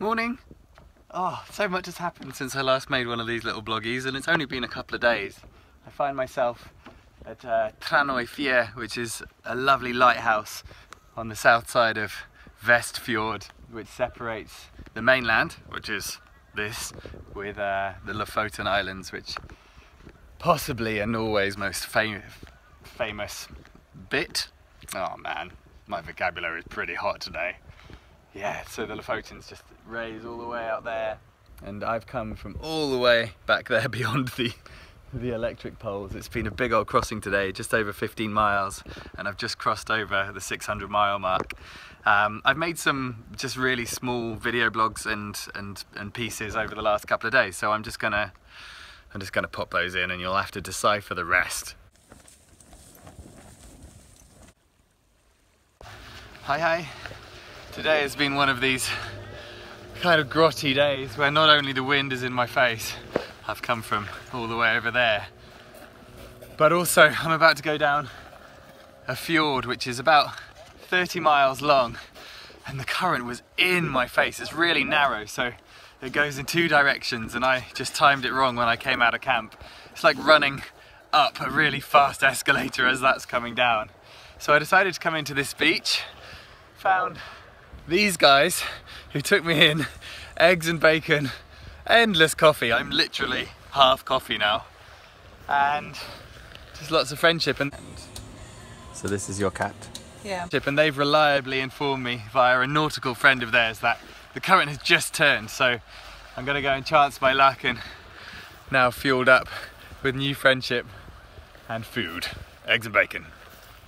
Morning! Oh, so much has happened since I last made one of these little bloggies, and it's only been a couple of days. I find myself at Norway, which is a lovely lighthouse on the south side of Vestfjord, which separates the mainland, which is this, with the Lofoten Islands, which possibly are Norway's most famous bit. Oh man, my vocabulary is pretty hot today. Yeah, so the Lofotens just raise all the way out there, and I've come from all the way back there beyond the electric poles. It's been a big old crossing today, just over 15 miles, and I've just crossed over the 600-mile mark. I've made some just really small video blogs and pieces over the last couple of days, so I'm just gonna pop those in, and you'll have to decipher the rest. Hi. Today has been one of these kind of grotty days where not only the wind is in my face, I've come from all the way over there, but also I'm about to go down a fjord which is about 30 miles long, and the current was in my face. It's really narrow, so it goes in two directions, and I just timed it wrong when I came out of camp. It's like running up a really fast escalator as that's coming down. So I decided to come into this beach, found these guys who took me in, eggs and bacon, endless coffee. I'm literally half coffee now, and just lots of friendship. And so this is your cat? Yeah. And they've reliably informed me via a nautical friend of theirs that the current has just turned, so I'm gonna go and chance my luck, and now fueled up with new friendship and food, eggs and bacon.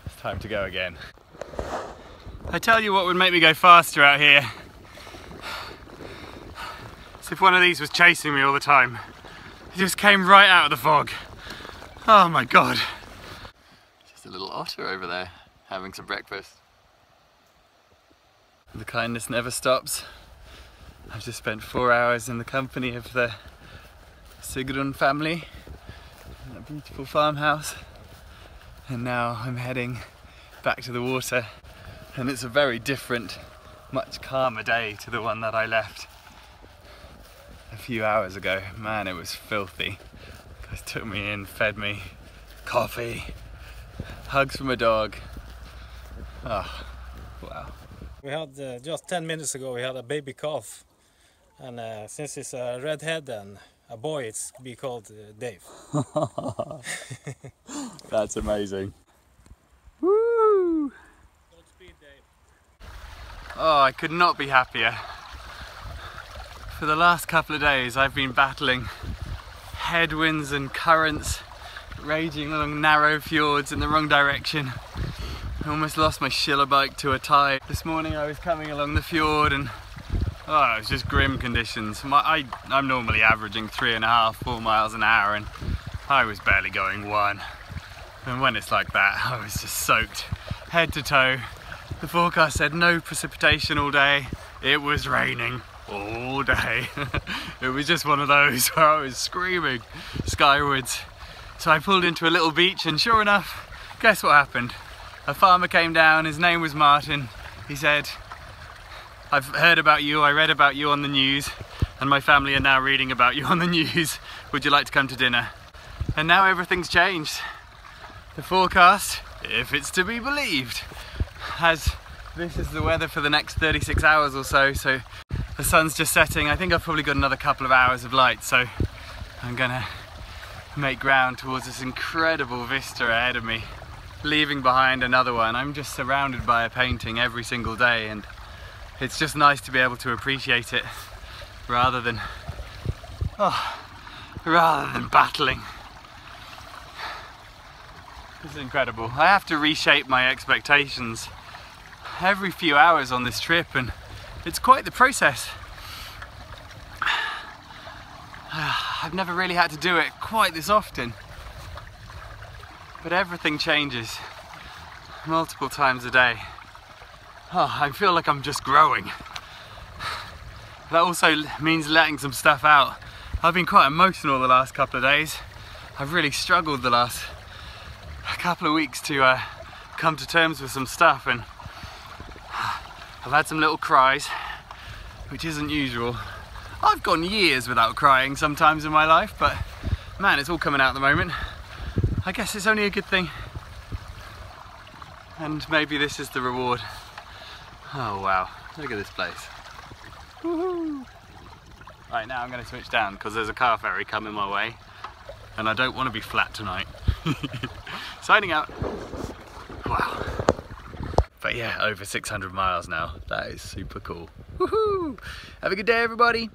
It's time to go again. I tell you what would make me go faster out here. It's if one of these was chasing me all the time. It just came right out of the fog. Oh my god. Just a little otter over there having some breakfast. The kindness never stops. I've just spent 4 hours in the company of the Sigrun family in a beautiful farmhouse, and now I'm heading back to the water. And it's a very different, much calmer day to the one that I left a few hours ago. Man, it was filthy. Guys took me in, fed me, coffee, hugs from a dog. Oh, wow. We had, just 10 minutes ago, we had a baby calf. And since it's a redhead and a boy, it's be called Dave. That's amazing. Woo! Oh, I could not be happier. For the last couple of days I've been battling headwinds and currents raging along narrow fjords in the wrong direction. I almost lost my Schillerbike to a tide. This morning I was coming along the fjord, and oh, it was just grim conditions. I'm normally averaging 3.5, 4 miles an hour, and I was barely going 1. And when it's like that, I was just soaked head to toe. The forecast said no precipitation all day. It was raining all day. It was just one of those where I was screaming skywards. So I pulled into a little beach, and sure enough, guess what happened? A farmer came down, his name was Martin. He said, "I've heard about you, I read about you on the news, and my family are now reading about you on the news. Would you like to come to dinner?" And now everything's changed. The forecast, if it's to be believed, this is the weather for the next 36 hours or so. So the sun's just setting. I think I've probably got another couple of hours of light, so I'm gonna make ground towards this incredible vista ahead of me, leaving behind another one. I'm just surrounded by a painting every single day, and it's just nice to be able to appreciate it rather than battling. This is incredible. I have to reshape my expectations every few hours on this trip, and it's quite the process. I've never really had to do it quite this often, but everything changes multiple times a day. Oh, I feel like I'm just growing. That also means letting some stuff out. I've been quite emotional the last couple of days. I've really struggled the last couple of weeks to come to terms with some stuff, and I've had some little cries, which isn't usual. I've gone years without crying sometimes in my life, but man, it's all coming out at the moment. I guess it's only a good thing. And maybe this is the reward. Oh wow, look at this place. Woohoo! Right, now I'm going to switch down because there's a car ferry coming my way and I don't want to be flat tonight. Signing out. Wow. But yeah, over 600 miles now. That is super cool. Woohoo! Have a good day, everybody.